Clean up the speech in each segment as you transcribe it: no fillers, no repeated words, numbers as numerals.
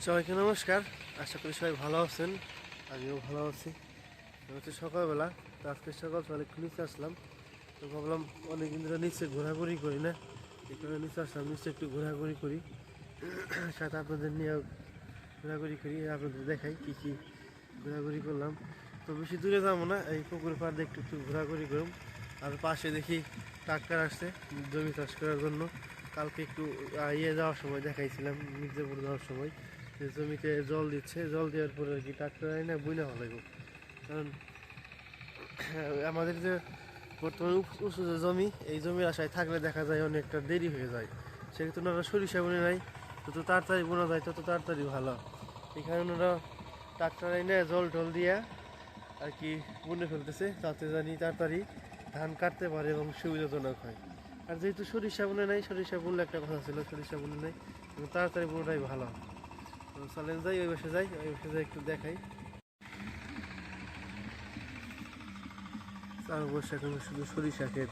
সবাইকে নমস্কার। আশা করি সবাই ভালো আছেন, আমিও ভালো আছি। হচ্ছে সকালবেলা, তো আজকে সকাল সকাল একটু নিচে আসলাম। তো ভাবলাম অনেকদিন ধরে নিচে ঘোরাঘুরি করি না, এই কারণে নিচে আসলাম, নিচে একটু ঘোরাঘুরি করি, সাথে আপনাদের নিয়ে ঘোরাঘুরি করি, আপনাদের দেখাই কী কী ঘোরাঘুরি করলাম। তো বেশি দূরে যাবো না, এই পুকুর পাড় দিয়ে একটু একটু ঘোরাঘুরি করুন। আর পাশে দেখি ট্রাক্টর আসছে জমি চাষ করার জন্য। কালকে একটু যাওয়ার সময় দেখাইছিলাম, মির্জাপুর যাওয়ার সময় যে জমিতে জল দিচ্ছে, জল দেওয়ার পরে আর কি ট্রাক্টর আই না বুঝনা ভালো লাগবে। কারণ আমাদের যে বর্তমানে উঁচু যে জমি, এই জমির আশায় থাকলে দেখা যায় অনেকটা দেরি হয়ে যায়। সেক্ষেত্রে ওনারা সরিষা বুনে নাই, যত তাড়াতাড়ি বোনা যায় তত তাড়াতাড়ি ভালো। এখানে ওনারা ট্রাক্টর আইনে জল টল দিয়া আর কি বুনে ফেলতেছে, যাতে জানি তাড়াতাড়ি ধান কাটতে পারে এবং সুবিধাজনক হয়। আর যেহেতু সরিষা বুনে নাই, সরিষা বুনলে একটা কথা ছিল, সরিষা বুনে নাই, তাড়াতাড়ি বুনাটাই ভালো। তো চলেন যাই, ওই বসে যাই, ওই বসে যাই একটু দেখাই। চার বসে এখন শুধু সরিষা ক্ষেত।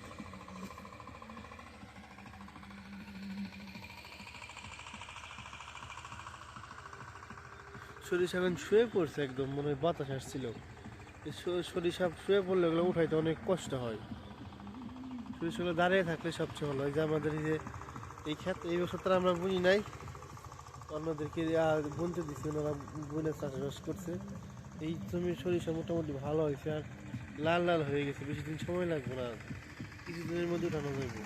সরিষা এখন শুয়ে পড়ছে একদম, মনে হয় বাতাস আসছিল। সরিষা শুয়ে পড়লে ওগুলো উঠাইতে অনেক কষ্ট হয়। সরিষাগুলো দাঁড়িয়ে থাকলে সবচেয়ে ভালো হয়। যে আমাদের এই যে এই ক্ষেত, এই বছর তো আমরা বুনি নাই, অন্যদেরকে বুনতে দিচ্ছি, ওনারা বুনে চাষবাস করছে। এই জমির সরিষা মোটামুটি ভালো হয়েছে, আর লাল লাল হয়ে গেছে, বেশি দিন সময় লাগবে না, কিছুদিনের মধ্যে উঠানো যাবে।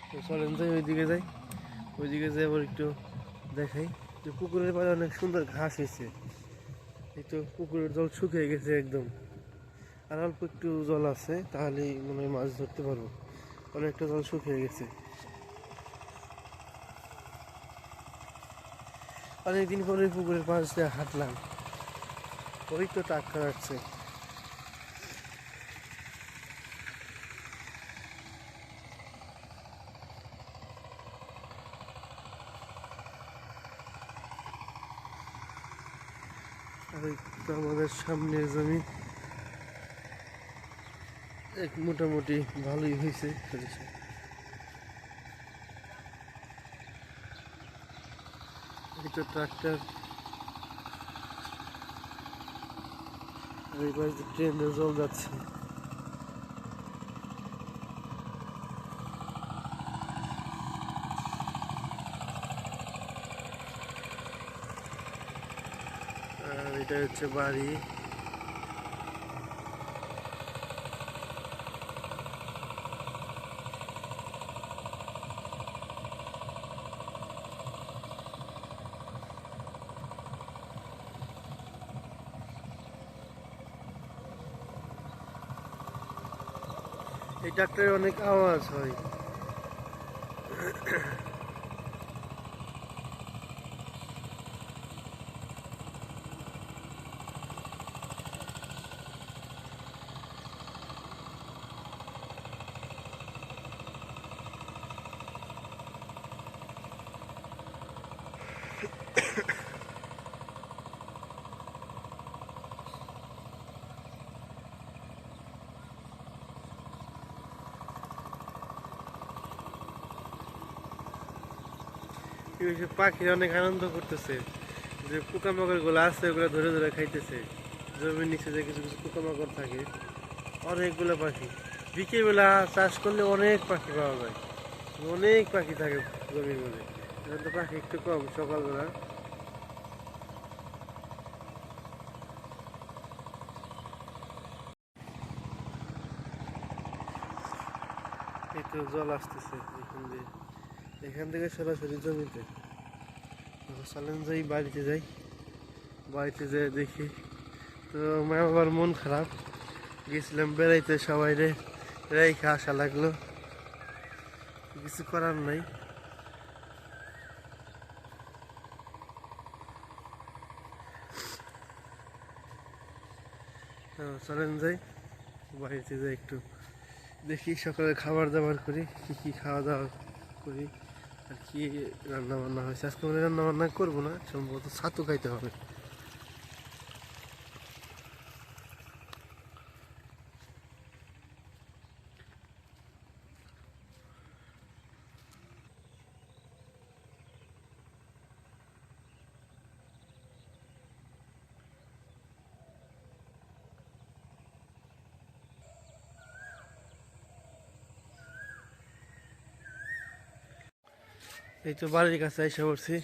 তো চলেন যাই, ওইদিকে যাই, ওইদিকে যাই আবার একটু দেখাই যে পুকুরের পাড়ে অনেক সুন্দর ঘাস হয়েছে। এই তো পুকুরের জল শুকিয়ে গেছে একদম, আর অল্প একটু জল আছে, তাহলেই মনে হয় মাছ ধরতে পারবো। অনেকটা জল শুকিয়ে গেছে। অনেকদিন পরে পুকুরের পাশ দিয়ে হাঁটলাম, ওই তো টাক্কা আসছে। আর এই তো আমাদের সামনের জমি, এক মোটামুটি ভালোই হয়েছে সরিষা। এই তো ট্রাক্টর, আর এই পাশে ট্রেনে জল যাচ্ছে। আর এটা হচ্ছে বাড়ি। এই ট্রাক্টরে অনেক আওয়াজ হয়। পাখিরা অনেক আনন্দ করতেছে, যে পোকামাকড় গুলো আছে ওগুলো ধরে ধরে খাইতেছে। জমির নিচে যে কিছু কিছু পোকামাকড় থাকে, অনেকগুলো পাখি। বিকেলবেলা চাষ করলে অনেক পাখি পাওয়া যায়, অনেক পাখি থাকে জমির মধ্যে। এখন তো পাখি একটু কম সকালবেলা। এই তো জল আসতেছে এখান দিয়ে, এখান থেকে সরাসরি জমিতে। চলেন যাই, বাড়িতে যাই, বাড়িতে যাই দেখি। তো মা বাবার মন খারাপ, গেছিলাম বেড়াইতে, সবাই রেখে আসা লাগলো, কিছু করার নাই। চলেন যাই, বাড়িতে যাই একটু দেখি, সকালে খাবার দাবার করি, কী কী খাওয়া দাওয়া করি, আর কি রান্না বান্না হয়েছে। আজকে মানে রান্না বান্না করবো না, সম্ভবত ছাতু খাইতে হবে। এই তো বাড়ির কাছে এসে পড়ছি,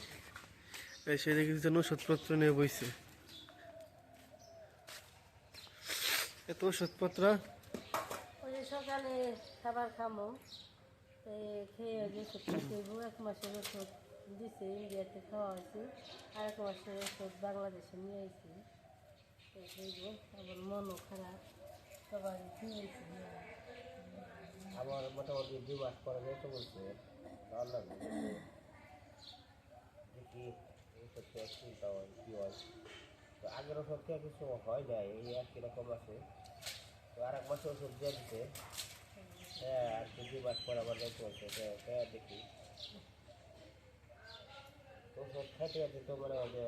এসে দেখি যে ওষুধপত্র নিয়ে বইছে। এত ওষুধপত্র ওই যে সকালে খাবার খামো খেয়ে যে ওষুধটা খাইব, 1 মাসের ওষুধ দিছে, ইন্ডিয়াতে খাওয়া হয়েছে, আর 1 মাসের ওষুধ বাংলাদেশে নিয়ে আইছি, খাইব। আবার মনও খারাপ, সবাই দিয়েছি। আমার মোটামুটি 2 মাস পরে যেতে বলছে, ভালো লাগবে দেখি ওষুধ খেয়ে চিন্তা হয় কী হয়। তো আগের ওষুধ খেয়ে কিছু হয় যায়, এই একই রকম আছে। তো আর 1 মাসে ওষুধ দিয়ে দিতে, হ্যাঁ আর কি 2 মাস পরে আবার যেতে বলছে, হ্যাঁ দেখি। তো ওষুধ খাইতে যাচ্ছে তো মনে হয় যে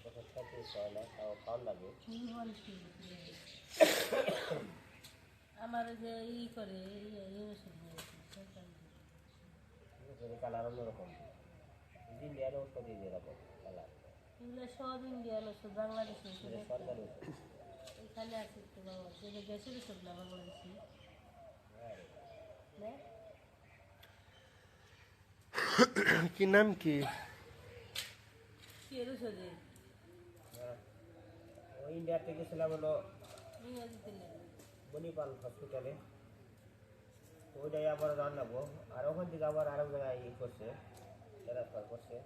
ওষুধ খাইতে ইচ্ছা হয় না, তাও খাওয়ার লাগে। আমার যে করে এই ওষুধ দিয়েছি কালার অন্যরকম, ইন্ডিয়ার ওষুধ যেরকম কালার, এগুলো সব ইন্ডিয়ান ওষুধ, বাংলাদেশের ওষুধ সরকারি ওষুধ। এখানে আছে একটু বাবা, যেটা গ্যাসের ওষুধ না বাংলাদেশি না। কি নাম কি? কি এর ওষুধে হ্যাঁ, ওই ইন্ডিয়াতে গেছিলাম হলো ইংরেজিতে লেখা। মণিপাল হসপিটালে, তো ওইটাই আবার রান্নাবো। আর ওখান থেকে আবার আরেক জায়গায় করছে, ট্রান্সফার করছে।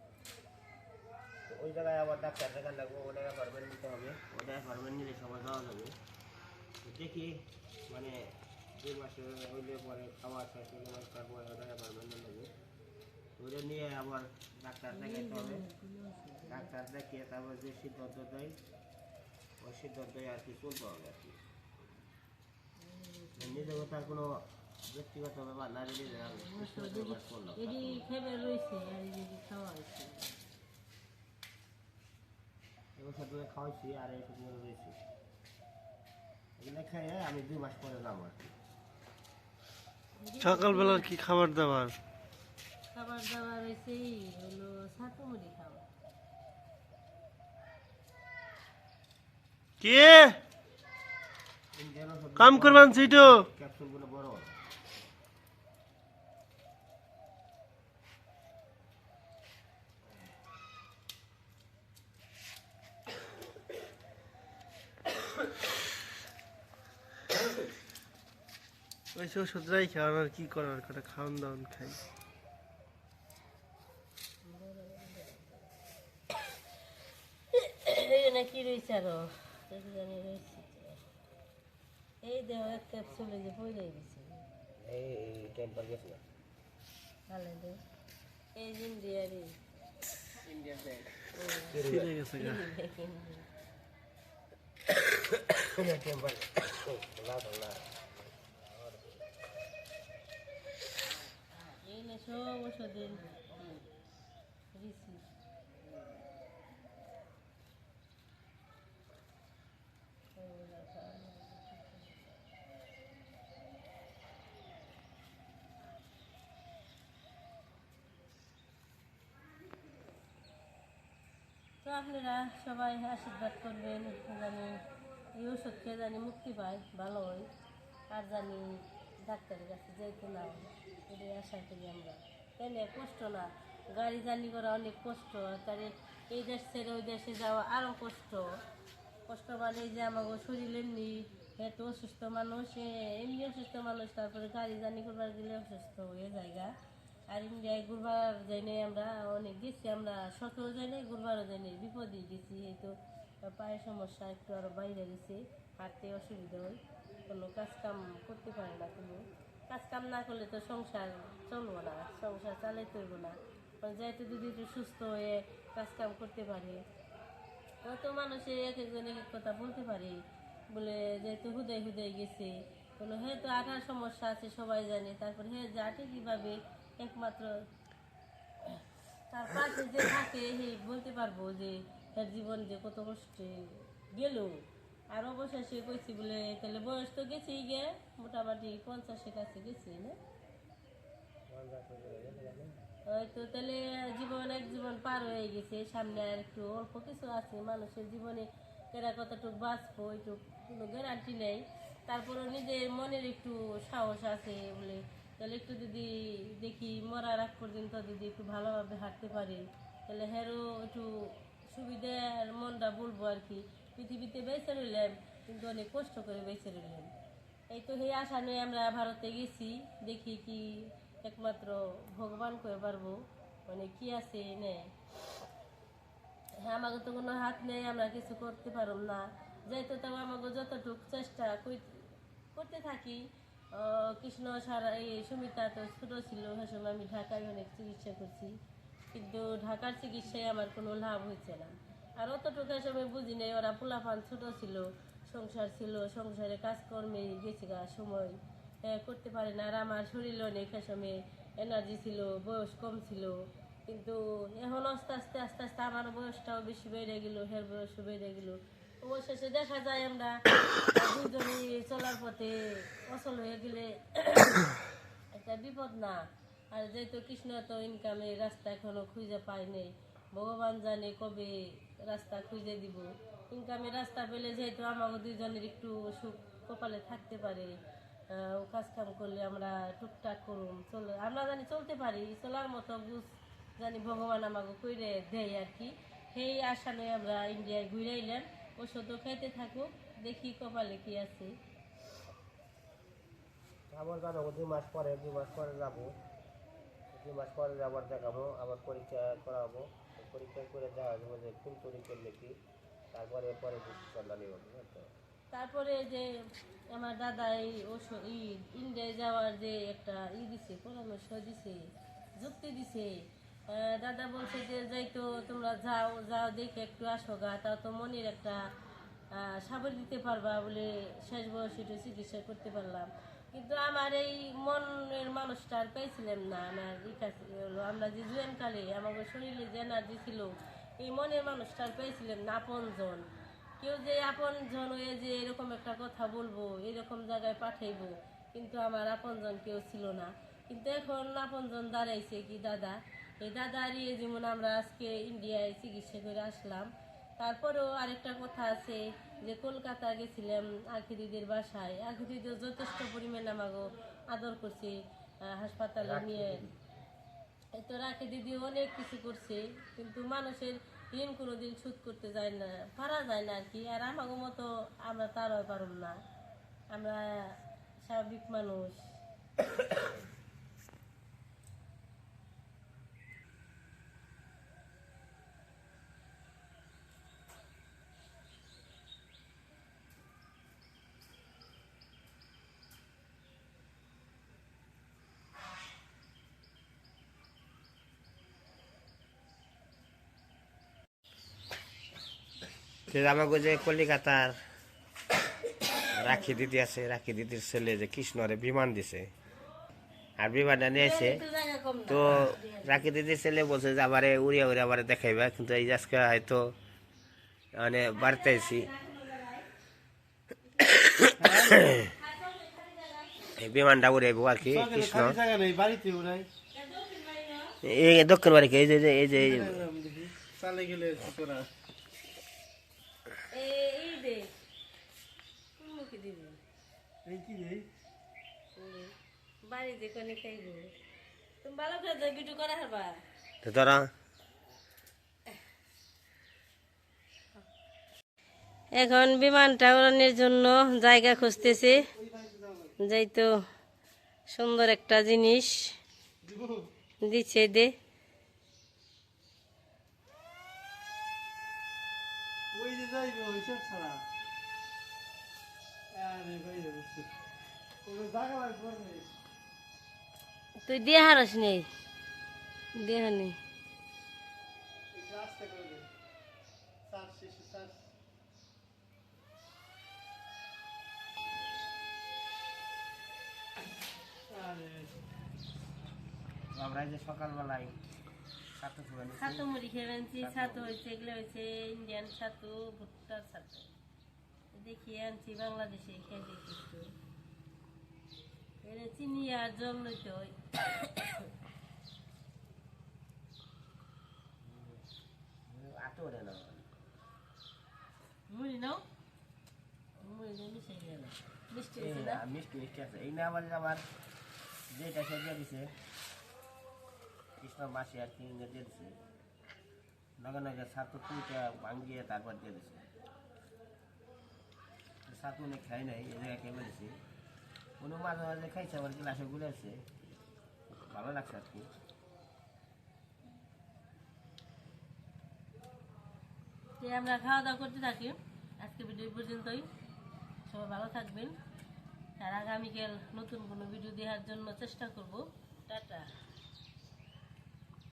তো ওই জায়গায় আবার ডাক্তার দেখান লাগবো, ওটা অ্যাপয়েন্টমেন্ট নিতে হবে। ওটা অ্যাপয়েন্টমেন্ট নিলে সবাই যাওয়া যাবে। তো দেখি মানে 2 মাসে হইলে পরে খাওয়া শেষ হলে তারপরে ওটা অ্যাপয়েন্টমেন্ট নিয়ে নেবো। ওটা নিয়ে আবার ডাক্তার দেখাতে হবে। ডাক্তার দেখিয়ে তারপর যে সিদ্ধান্ত দেয় ওই সিদ্ধান্তই আর কি চলতে হবে আর কি। নিজের তার কোনো ব্যক্তিগত ব্যাপার না, যদি করলাম এটি খেয়ে রয়েছে আর এই যে খাওয়া হয়েছে। ওষুধ খাওয়াইছি আর এই ওষুধ রয়েছে, এগুলো খেয়ে আমি 2 মাস পরে যাবো আর কি। সকালবেলার কি খাবার দাবার? খাবার দাবার হয়েছে হলো ছাতু মুড়ি খাওয়া। কে কাম করবেন সেটো? ক্যাপসুলগুলো বড় বড়। ওইসব ওষুধ রাই খাওয়ার আর কি করার, কটা খাওয়ান দাওয়ান খাই। এই নাকি রয়েছে আরো জানি রয়েছে, এই দেহ এক ক্যাপসুলে যে পড়ে গেছে এই টেম্পার গেছে না ভালো দে, এই ইন্ডিয়ারই ফিরে গেছে গা। টেম্পার না এই না সব ওষুধের রিসি। তো আপনারা সবাই আশীর্বাদ করবেন, জানি এই ওষুধ খেয়ে জানি মুক্তি পায়, ভালো হয়, আর জানি ডাক্তারের কাছে যেতে না হয়, এটাই আশা করি আমরা। তাই না, কষ্ট না, গাড়ি জার্নি করা অনেক কষ্ট, আর তার এই দেশ ছেড়ে ওই দেশে যাওয়া আরও কষ্ট। কষ্ট মানে এই যে আমাকে শরীর এমনি এত অসুস্থ মানুষ, এমনি অসুস্থ মানুষ, তারপরে গাড়ি জার্নি করবার গেলে অসুস্থ হয়ে জায়গা। আর ইন্ডিয়ায় ঘুরবার যাই নাই, আমরা অনেক গেছি, আমরা শখেও যাই নাই, ঘুরবারও যাই নাই, বিপদেই গেছি। এই তো পায়ের সমস্যা একটু আরও বাইরে গেছে, হাঁটতে অসুবিধা হয়, কোনো কাজ কাম করতে পারে না। কোনো কাজ কাম না করলে তো সংসার চলবো না, সংসার চালাইতে হইব না। যাইতে যদি একটু সুস্থ হয়ে কাজ কাম করতে পারে, কত মানুষের এক একজন এক এক কথা বলতে পারে, বলে যেহেতু হুদাই হুদাই গেছে, কোনো হয়তো আঠার সমস্যা আছে সবাই জানে, তারপরে হ্যাঁ যাটে কীভাবে একমাত্র তার পাশে যে থাকে সে বলতে পারবো যে তার জীবন যে কত কষ্টে গেল। আর অবশেষে কইছি বলে তাহলে বয়স তো গেছেই গে, মোটামুটি 50-এর কাছে গেছে না, হয়তো তাহলে জীবন এক জীবন পার হয়ে গেছে, সামনে আর একটু অল্প কিছু আছে। মানুষের জীবনে এরা কতটুকু বাঁচবো একটু কোনো গ্যারান্টি নেই, তারপরে নিজের মনের একটু সাহস আছে বলে তাহলে একটু যদি দেখি মরার আগ পর্যন্ত যদি একটু ভালোভাবে হাঁটতে পারি তাহলে হেরও একটু সুবিধার মনটা বলবো আর কি। পৃথিবীতে বেঁচে রইলাম কিন্তু অনেক কষ্ট করে বেঁচে রইলাম। এই তো সেই আশা নিয়ে আমরা ভারতে গেছি, দেখি কি একমাত্র ভগবান করে পারবো মানে কি আছে নেই। হ্যাঁ, আমাকে তো কোনো হাত নেই, আমরা কিছু করতে পারব না। যেহেতু তাও আমাকে যতটুকু চেষ্টা করতে থাকি। কৃষ্ণ সারা এই সুমিতা তো ছোটো ছিল, সে সময় আমি ঢাকায় অনেক চিকিৎসা করছি, কিন্তু ঢাকার চিকিৎসায় আমার কোনো লাভ হয়েছে না। আর অতটুকু সময় বুঝি নেই, ওরা পোলাপান ছোটো ছিল, সংসার ছিল, সংসারে কাজকর্মে গেছে গা সময় করতে পারে না। আর আমার শরীরে অনেক সময় এনার্জি ছিল, বয়স কম ছিল, কিন্তু এখন আস্তে আস্তে আস্তে আস্তে আমার বয়সটাও বেশি বেড়ে গেল, হের বয়সও বেড়ে গেল। অবশেষে দেখা যায় আমরা দুজনই চলার পথে অচল হয়ে গেলে একটা বিপদ না। আর যেহেতু কৃষ্ণ তো ইনকামের রাস্তা এখনো খুঁজে পায় নেই, ভগবান জানে কবে রাস্তা খুঁজে দিব। ইনকামের রাস্তা পেলে যেহেতু আমাকে দুজনের একটু সুখ কপালে থাকতে পারে, ও কাজ কাম করলে আমরা টুকটাক করুন চলে, আমরা জানি চলতে পারি, চলার মতো বুঝ জানি ভগবান আমাকে কইরে দেয় আর কি। সেই আশা নিয়ে আমরা ইন্ডিয়ায় ঘুরে এলাম। ওষুধও খাইতে থাকুক, দেখি কপালে কি আছে। আবার জানাবো 2 মাস পরে, 2 মাস পরে যাবো, 2 মাস পরে আবার দেখাবো, আবার পরীক্ষা করাবো। পরীক্ষা করে দেখা যাবে যে কোন তৈরি করলে কি, তারপরে পরে ডিসিশন নিব। তারপরে যে আমার দাদা এই ইন্ডিয়ায় যাওয়ার যে একটা দিছে, পরামর্শ দিছে, যুক্তি দিছে। দাদা বলছে যে যাইতো তোমরা যাও যাও দেখে একটু আসো গা, তাও তো মনের একটা সাবল দিতে পারবা বলে শেষ বয়সে একটু চিকিৎসা করতে পারলাম। কিন্তু আমার এই মনের মানুষটা আর পেয়েছিলাম না। আমার কাছে হলো আমরা যে জুয়ানকালে আমাদের শরীরে যে এনার্জি ছিল, এই মনের মানুষটা আর পেয়েছিলাম না, আপনজন কেউ যে আপনজন হয়ে যে এরকম একটা কথা বলবো, এরকম জায়গায় পাঠাইবো, কিন্তু আমার আপনজন কেউ ছিল না। কিন্তু এখন আপনজন দাঁড়াইছে কি দাদা, এই দাদারই যেমন আমরা আজকে ইন্ডিয়ায় চিকিৎসা করে আসলাম। তারপরেও আরেকটা কথা আছে যে কলকাতা গেছিলাম আখি দিদির বাসায়, আখি দিদিও যথেষ্ট পরিমাণে আমাকে আদর করছে, হাসপাতালে নিয়ে। এই তো রাখি দিদি অনেক কিছু করছে, কিন্তু মানুষের ঋণ কোনোদিন শোধ করতে যায় না, পারা যায় না আর কি। আর আমাকে মতো আমরা তারও পারব না, আমরা স্বাভাবিক মানুষ। আমাকে যে কলিকাতার রাখি দিদি আছে, রাখি দিদির ছেলে যে কৃষ্ণরে বিমান দিছে, আর বিমানটা নিয়েছে তো রাখি দিদির ছেলে বলছে যে আবারে উড়িয়া উড়িয়া আবার দেখাইবা, কিন্তু এই আজকে হয়তো মানে বাড়তে আছি, এই বিমানটা উড়াইবো আর কি কৃষ্ণ এই দক্ষিণ বাড়িকে। এই যে এই যে চালে গেলে তোরা এই কি রে বাড়ি যে কোনে খাইব, তুমি ভালো করে ভিডিও করা হারবা। তো তোরা এখন বিমানটা উড়ানোর জন্য জায়গা খুঁজতেছে, যাইতো সুন্দর একটা জিনিস দিচ্ছে দে। ওই যে যাইবো হিসাব ছাড়া আরে ভাই বুঝছি ওই জায়গা লাগবে না। তুই দিয়ে হারস নেই, দেহ নেই। রাস্তা করে দে সার শেষে সার আরে আমরা যে সকালবেলায় ছাতু মুড়ি খেয়ে আনছি, ছাতু হয়েছে, এগুলো হয়েছে ইন্ডিয়ান ছাতু, ভুট্টার ছাতু দেখিয়ে আনছি, বাংলাদেশে খেয়ে দেখি একটু। এর চিনি আর জল লইতে হয়। মুড়ি নাও, মুড়ি দিয়ে মিশে গেল, মিষ্টি হয়েছে না? মিষ্টি মিষ্টি আছে। এই না আবার আবার যেটা সে দিয়ে দিছে কৃষ্ণ মাসি আর কি দিয়ে দিছে নগে নগে ছাতু তুইটা ভাঙ্গিয়ে তারপর দিয়ে দিছে ছাতু অনেক খাই নাই এই জায়গায় খেয়ে দিছি কোনো মাঝে মাঝে খাইছে আবার গ্লাসে গুলেছে ভালো লাগছে আর কি তো আমরা খাওয়া দাওয়া করতে থাকি আজকে ভিডিও পর্যন্তই সবাই ভালো থাকবেন আর আগামীকাল নতুন কোনো ভিডিও দেওয়ার জন্য চেষ্টা করব টাটা।